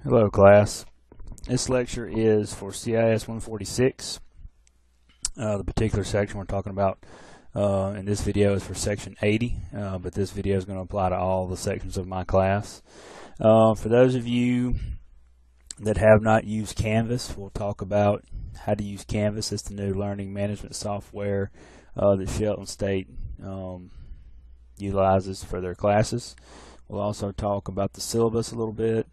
Hello class. This lecture is for CIS146. The particular section we're talking about in this video is for section 80, but this video is going to apply to all the sections of my class. For those of you that have not used Canvas, we'll talk about how to use Canvas. It's the new learning management software that Shelton State utilizes for their classes. We'll also talk about the syllabus a little bit,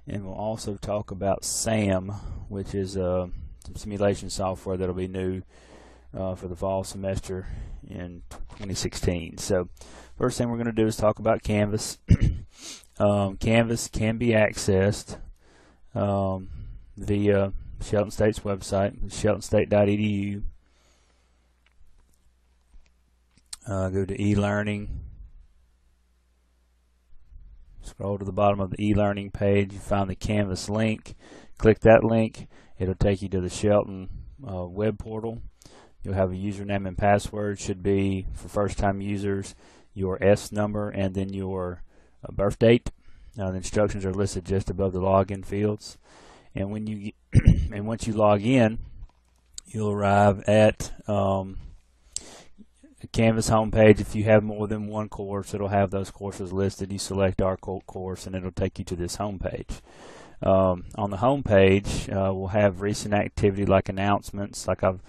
and we'll also talk about SAM, which is some simulation software that'll be new for the fall semester in 2016. So first thing we're going to do is talk about Canvas. Canvas can be accessed via Shelton State's website, sheltonstate.edu. Go to e-learning. Scroll to the bottom of the e-learning page. You find the Canvas link. Click that link. It'll take you to the Shelton web portal. You'll have a username and password. Should be, for first-time users, your S number and then your birth date. The instructions are listed just above the login fields. And when you and once you log in, you'll arrive at the Canvas homepage. If you have more than one course, it'll have those courses listed. You select our course and it'll take you to this homepage. On the homepage, we'll have recent activity like announcements, like I've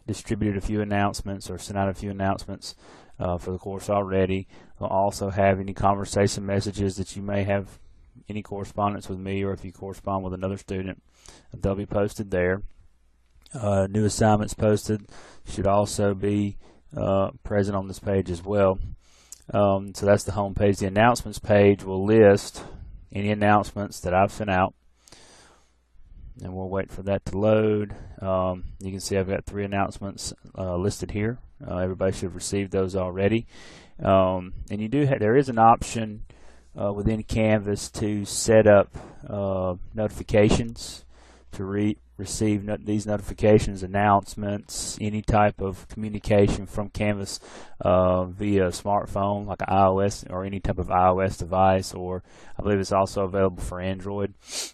distributed a few announcements or sent out a few announcements for the course already. We'll also have any conversation messages that you may have, any correspondence with me, or if you correspond with another student, they'll be posted there. New assignments posted should also be present on this page as well. So that's the home page. The announcements page will list any announcements that I've sent out, and we'll wait for that to load. You can see I've got 3 announcements listed here. Everybody should have received those already. And you do there is an option within Canvas to set up notifications to receive these notifications, announcements, any type of communication from Canvas via smartphone, like an iOS or any type of iOS device, or I believe it's also available for Android.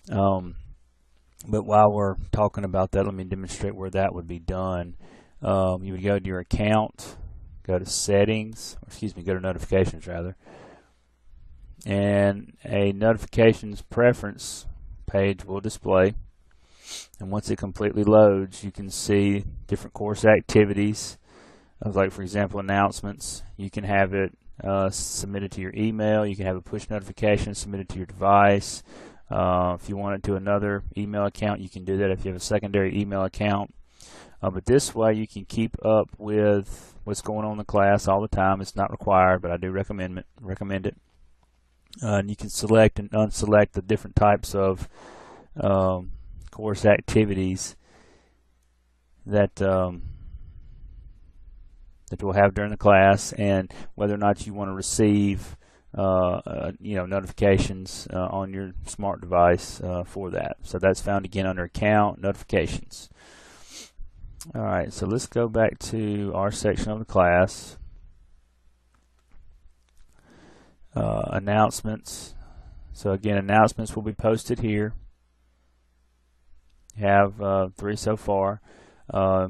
But while we're talking about that, let me demonstrate where that would be done. You would go to your account, go to settings, or excuse me, go to notifications rather, and a notifications preference page will display. And once it completely loads, you can see different course activities, like for example announcements. You can have it submitted to your email. You can have a push notification submitted to your device. If you want it to another email account, you can do that if you have a secondary email account. But this way you can keep up with what's going on in the class all the time. It's not required, but I do recommend it. And you can select and unselect the different types of course activities that that we'll have during the class, and whether or not you want to receive notifications on your smart device for that. So that's found again under Account, Notifications. Alright, so let's go back to our section of the class. Announcements. So again, announcements will be posted here. Have 3 so far. I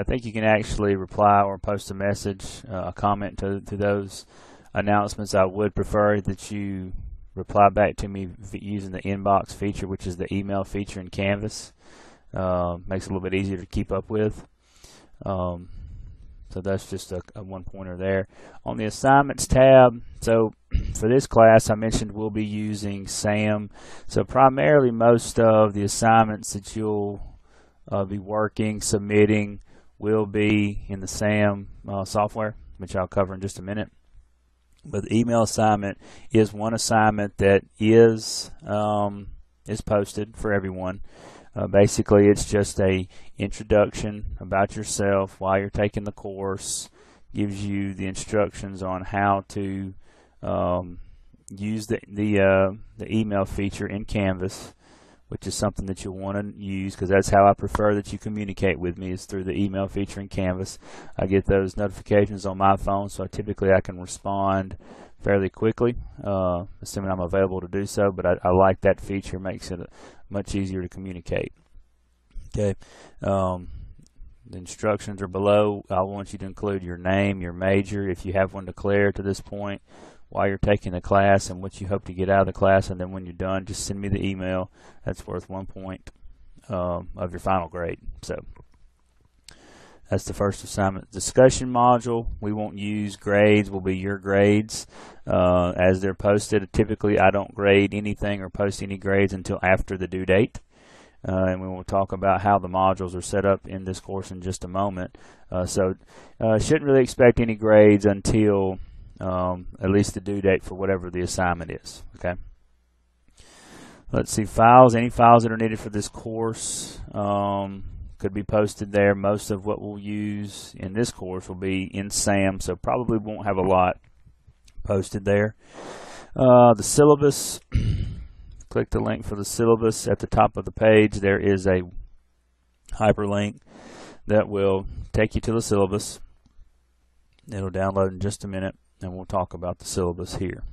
think you can actually reply or post a message, a comment to those announcements. I would prefer that you reply back to me using the inbox feature, which is the email feature in Canvas. Makes it a little bit easier to keep up with. So that's just a one pointer there. On the assignments tab, so for this class I mentioned we'll be using SAM. So primarily most of the assignments that you'll be working, submitting, will be in the SAM software, which I'll cover in just a minute. But the email assignment is one assignment that is posted for everyone. Basically, it's just a introduction about yourself, why you're taking the course, gives you the instructions on how to use the email feature in Canvas, which is something that you'll want to use, because that's how I prefer that you communicate with me, is through the email featuring Canvas. I get those notifications on my phone, so typically I can respond fairly quickly, assuming I'm available to do so, but I like that feature. Makes it much easier to communicate. Okay. The instructions are below. I want you to include your name, your major, if you have one declared to this point, why you're taking the class, and what you hope to get out of the class. And then when you're done, just send me the email. That's worth 1 point of your final grade. So that's the first assignment. Discussion module, we won't use grades, will be your grades as they're posted. Typically, I don't grade anything or post any grades until after the due date. And we will talk about how the modules are set up in this course in just a moment. So shouldn't really expect any grades until at least the due date for whatever the assignment is. Okay. Let's see, files. Any files that are needed for this course could be posted there. Most of what we'll use in this course will be in SAM, so probably won't have a lot posted there. The syllabus. Click the link for the syllabus at the top of the page. There is a hyperlink that will take you to the syllabus. It'll download in just a minute, and we'll talk about the syllabus here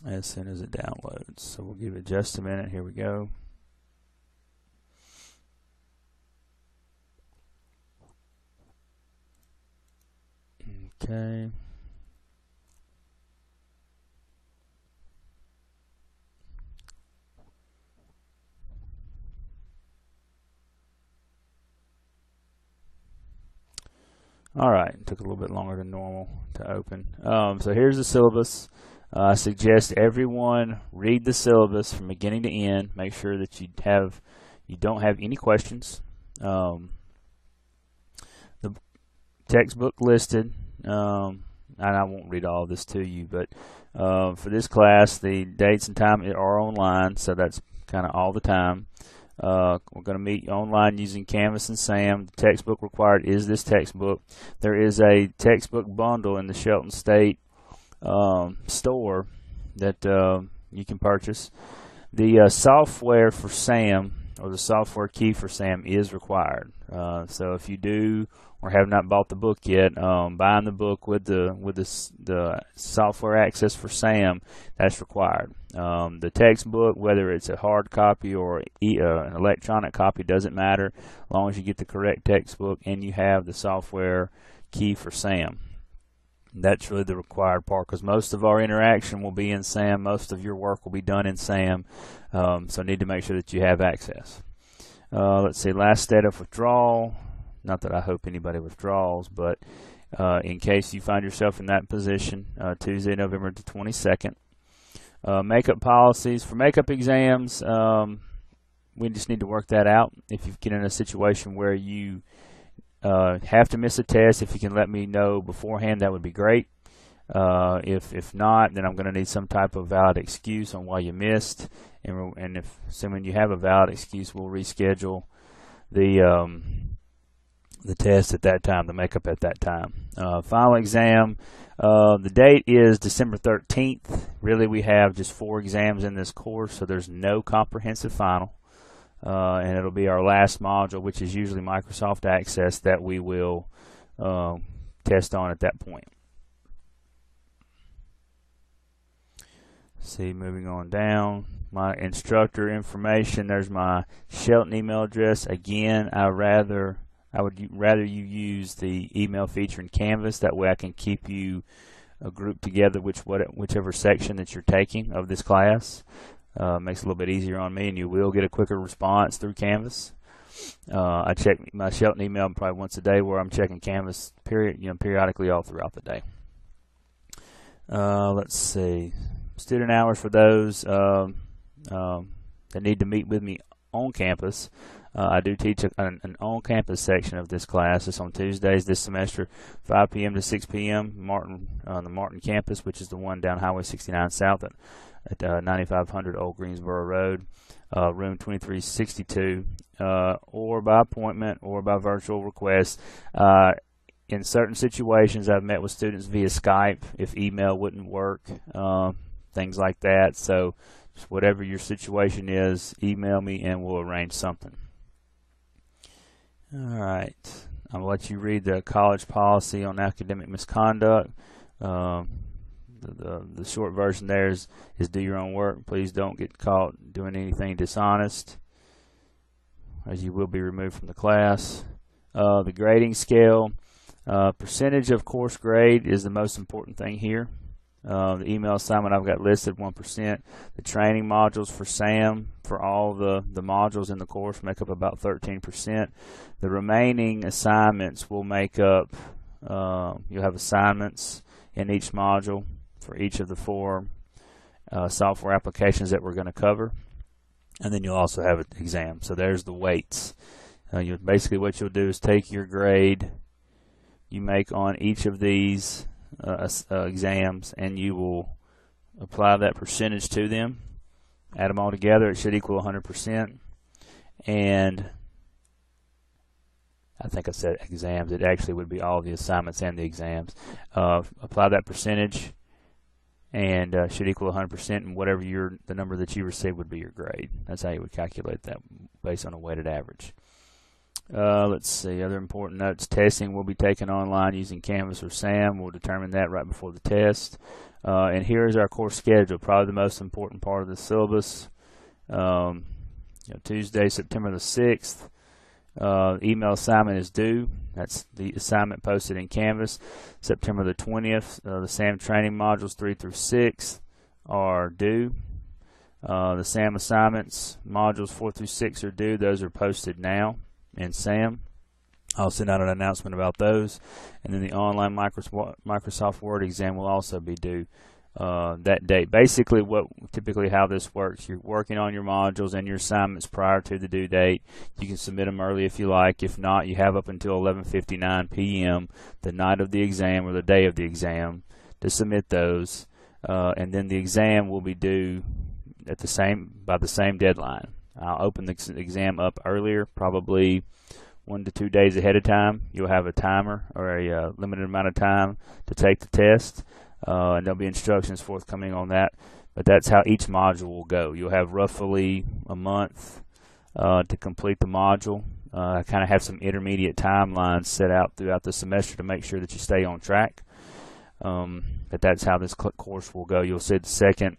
as soon as it downloads. So we'll give it just a minute. Here we go. Okay. All right, it took a little bit longer than normal to open. So here's the syllabus. I suggest everyone read the syllabus from beginning to end. Make sure that you don't have any questions. The textbook listed, and I won't read all of this to you, but for this class, the dates and time are online, so that's kind of all the time. We're going to meet online using Canvas and SAM. The textbook required is this textbook. There is a textbook bundle in the Shelton State store that you can purchase. The software for SAM, or the software key for SAM, is required. So if you do or have not bought the book yet, buying the book with the software access for SAM, that's required. The textbook, whether it's a hard copy or an electronic copy, doesn't matter, as long as you get the correct textbook and you have the software key for SAM. That's really the required part, because most of our interaction will be in SAM. Most of your work will be done in SAM, so need to make sure that you have access. Let's see, last state of withdrawal. Not that I hope anybody withdraws, but in case you find yourself in that position, Tuesday, November the 22nd. Makeup policies. For makeup exams, we just need to work that out. If you get in a situation where you have to miss a test, if you can let me know beforehand, that would be great. If not, then I'm going to need some type of valid excuse on why you missed, and if assuming you have a valid excuse, we'll reschedule the test at that time, the makeup at that time. Final exam, the date is December 13th. Really, we have just 4 exams in this course, so there's no comprehensive final. And it'll be our last module, which is usually Microsoft Access, that we will test on at that point. See, moving on down, my instructor information. There's my Shelton email address. Again, I would rather you use the email feature in Canvas. That way I can keep you grouped together whichever section that you're taking of this class. Makes it a little bit easier on me, and you will get a quicker response through Canvas. I check my Shelton email probably once a day, where I'm checking Canvas periodically all throughout the day. Let's see, student hours for those that need to meet with me on campus. I do teach an on-campus section of this class. It's on Tuesdays this semester, 5 p.m. to 6 p.m. On the Martin campus, which is the one down Highway 69 South at 9500 Old Greensboro Road, room 2362, or by appointment or by virtual request. In certain situations, I've met with students via Skype if email wouldn't work. things like that. So just whatever your situation is, email me and we'll arrange something. All right. I'll let you read the college policy on academic misconduct. The short version there is do your own work. Please don't get caught doing anything dishonest, as you will be removed from the class. The grading scale, percentage of course grade is the most important thing here. The email assignment I've got listed 1%. The training modules for SAM for all the modules in the course make up about 13%. The remaining assignments will make up, you'll have assignments in each module for each of the 4 software applications that we're going to cover. And then you'll also have an exam. So there's the weights. Basically what you'll do is take your grade you make on each of these exams, and you will apply that percentage to them, add them all together. It should equal 100%. And I think I said exams. It actually would be all the assignments and the exams. Apply that percentage, and should equal 100%, and whatever the number that you receive would be your grade. That's how you would calculate that based on a weighted average. Let's see, other important notes. Testing will be taken online using Canvas or SAM. We'll determine that right before the test. And here is our course schedule, probably the most important part of the syllabus. Tuesday, September the 6th, email assignment is due. That's the assignment posted in Canvas. September the 20th, the SAM training modules 3 through 6 are due. The SAM assignments, modules 4 through 6 are due. Those are posted now in SAM. I'll send out an announcement about those. And then the online Microsoft Word exam will also be due that date. Basically, typically how this works, you're working on your modules and your assignments prior to the due date. You can submit them early if you like. If not, you have up until 11:59 p.m. the night of the exam or the day of the exam to submit those. And then the exam will be due by the same deadline. I'll open the exam up earlier, probably 1 to 2 days ahead of time. You'll have a timer or a limited amount of time to take the test, and there'll be instructions forthcoming on that. But that's how each module will go. You'll have roughly a month to complete the module. I kind of have some intermediate timelines set out throughout the semester to make sure that you stay on track. But that's how this course will go. You'll see the second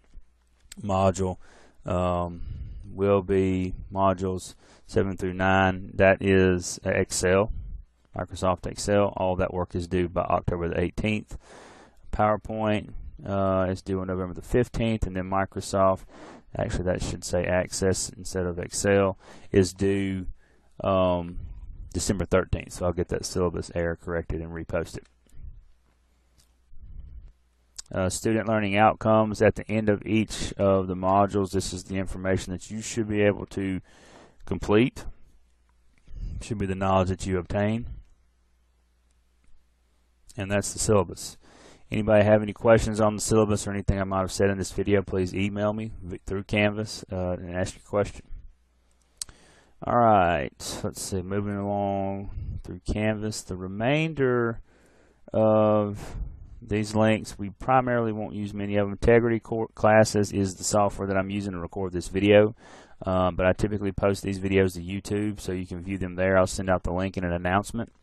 module will be modules 7 through 9. That is Excel, Microsoft Excel. All that work is due by October the 18th. PowerPoint is due on November the 15th, and then Microsoft, actually that should say Access instead of Excel, is due December 13th. So I'll get that syllabus error corrected and repost it. Student learning outcomes at the end of each of the modules. This is the information that you should be able to complete. Should be the knowledge that you obtain. And that's the syllabus. Anybody have any questions on the syllabus or anything I might have said in this video, please email me through Canvas and ask your question. Alright, let's see, moving along through Canvas. The remainder of these links, we primarily won't use many of them. Integrity Classes is the software that I'm using to record this video, but I typically post these videos to YouTube, so you can view them there. I'll send out the link in an announcement,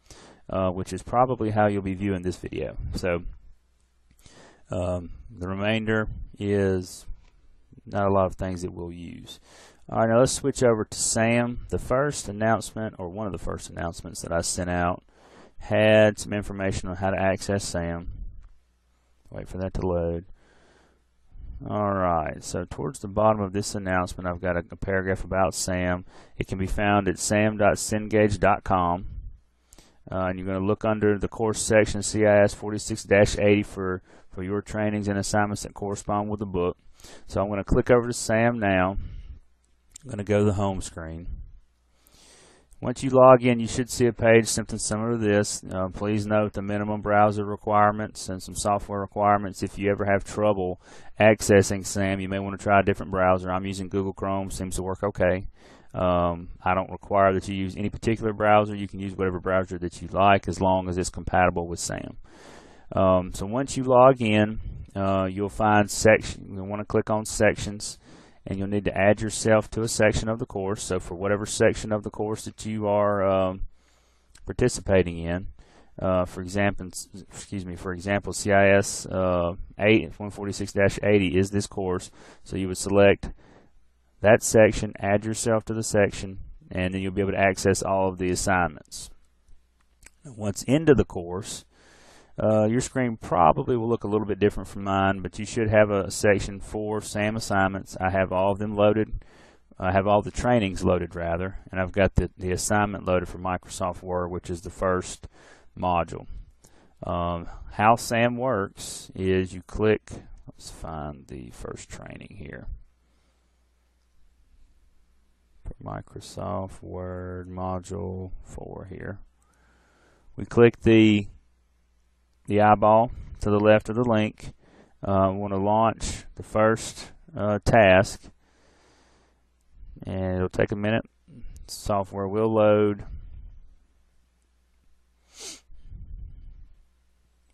which is probably how you'll be viewing this video. So the remainder is not a lot of things that we'll use. All right, now let's switch over to SAM. The first announcement, or one of the first announcements that I sent out, had some information on how to access SAM. Wait for that to load. Alright, so towards the bottom of this announcement, I've got a paragraph about SAM. It can be found at sam.cengage.com. And you're going to look under the course section, CIS146-80, for your trainings and assignments that correspond with the book. So I'm going to click over to SAM now. I'm going to go to the home screen. Once you log in, you should see a page something similar to this. Please note the minimum browser requirements and some software requirements. If you ever have trouble accessing SAM, you may want to try a different browser. I'm using Google Chrome. Seems to work okay. I don't require that you use any particular browser. You can use whatever browser that you like as long as it's compatible with SAM. So once you log in, you'll find section. You'll want to click on sections, and you'll need to add yourself to a section of the course. So for whatever section of the course that you are participating in, for example, CIS 146-80 is this course. So you would select that section, add yourself to the section, and then you'll be able to access all of the assignments. Once into the course, your screen probably will look a little bit different from mine, but you should have a section for SAM assignments. I have all of them loaded. I have all the trainings loaded, rather, and I've got the assignment loaded for Microsoft Word, which is the first module. How SAM works is you click, let's find the first training here. Microsoft Word Module 4 here. We click the eyeball to the left of the link. We want to launch the first task, and it'll take a minute. Software will load,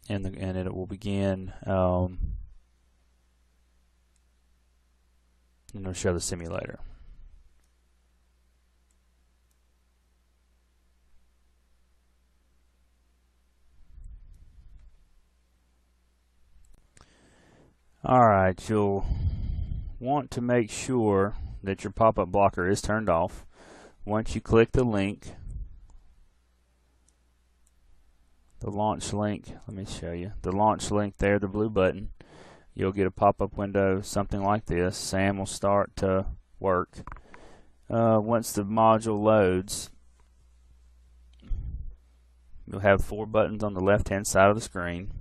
and it will begin. And it'll show the simulator. Alright, you'll want to make sure that your pop-up blocker is turned off. Once you click the link, the launch link, let me show you, the launch link there, the blue button, you'll get a pop-up window, something like this. SAM will start to work. Once the module loads, you'll have 4 buttons on the left-hand side of the screen.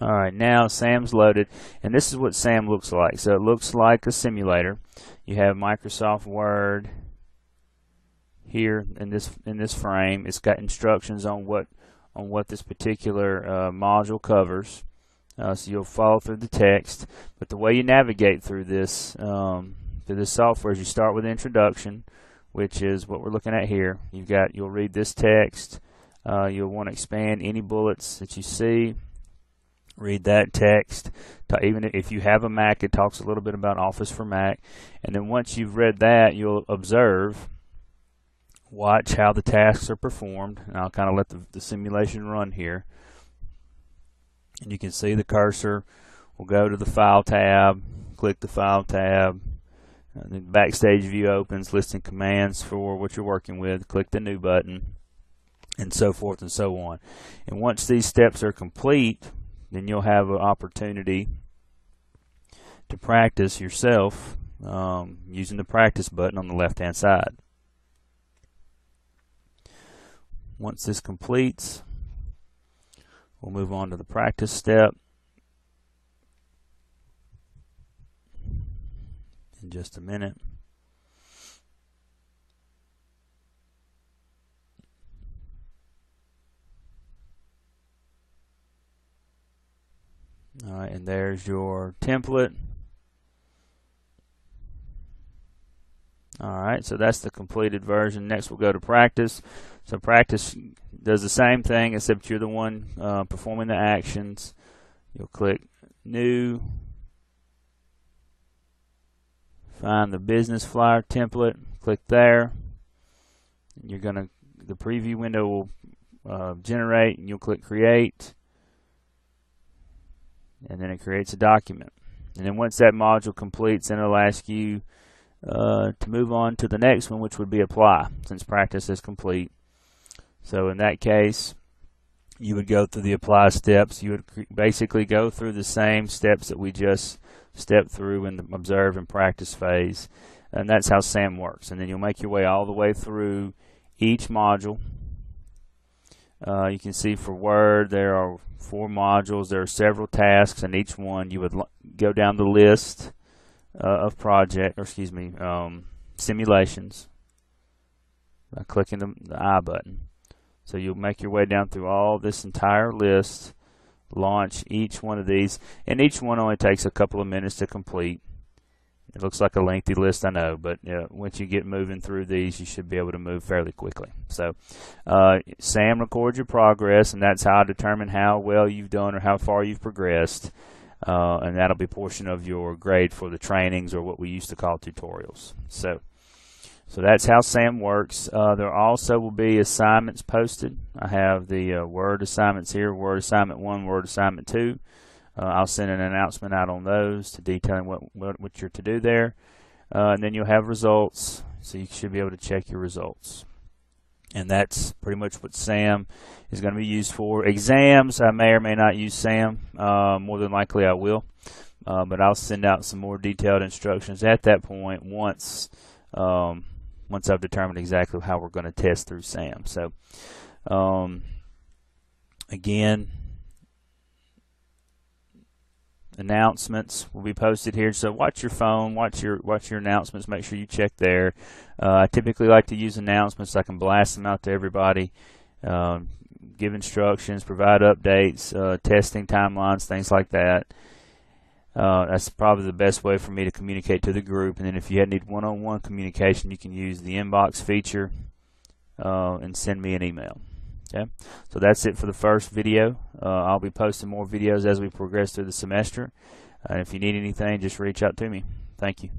Alright, now SAM's loaded, and this is what SAM looks like. So it looks like a simulator. You have Microsoft Word here in this frame. It's got instructions on what this particular module covers. So you'll follow through the text. But the way you navigate through this software is you start with introduction, which is what we're looking at here. You'll read this text. You'll want to expand any bullets that you see. Read that text. Even if you have a Mac, it talks a little bit about Office for Mac. And then once you've read that, you'll observe, watch how the tasks are performed. And I'll kind of let the simulation run here. And you can see the cursor will go to the File tab, click the File tab. The Backstage view opens, listing commands for what you're working with. Click the New button, and so forth and so on. And once these steps are complete, then you'll have an opportunity to practice yourself using the practice button on the left-hand side. Once this completes, we'll move on to the practice step in just a minute. Alright, and there's your template. Alright, so that's the completed version. Next we'll go to practice. So practice does the same thing, except you're the one performing the actions. You'll click New, find the business flyer template, click there. The preview window will generate, and you'll click Create. And then it creates a document. And then once that module completes, then it'll ask you to move on to the next one, which would be Apply, since practice is complete. So in that case, you would go through the Apply steps. You would basically go through the same steps that we just stepped through in the Observe and Practice phase. And that's how SAM works. And then you'll make your way all the way through each module. You can see for Word there are 4 modules. There are several tasks, and each one you would go down the list of simulations by clicking the I button. So you'll make your way down through all this entire list, launch each one of these, and each one only takes a couple of minutes to complete. It looks like a lengthy list, I know, but once you get moving through these, you should be able to move fairly quickly. So Sam records your progress, and that's how I determine how well you've done or how far you've progressed, and that'll be a portion of your grade for the trainings, or what we used to call tutorials. So that's how SAM works. There also will be assignments posted. I have the Word assignments here, Word Assignment 1, Word Assignment 2. I'll send an announcement out on those to detailing what you're to do there. And then you'll have results, so you should be able to check your results. And that's pretty much what SAM is going to be used for. Exams, I may or may not use SAM. More than likely I will. But I'll send out some more detailed instructions at that point once I've determined exactly how we're going to test through SAM. So again, announcements will be posted here, so watch your phone, watch your announcements, make sure you check there. I typically like to use announcements so I can blast them out to everybody, give instructions, provide updates, testing timelines, things like that. That's probably the best way for me to communicate to the group. And then if you need one-on-one communication, you can use the inbox feature and send me an email. Okay, so that's it for the first video. I'll be posting more videos as we progress through the semester. And if you need anything, just reach out to me. Thank you.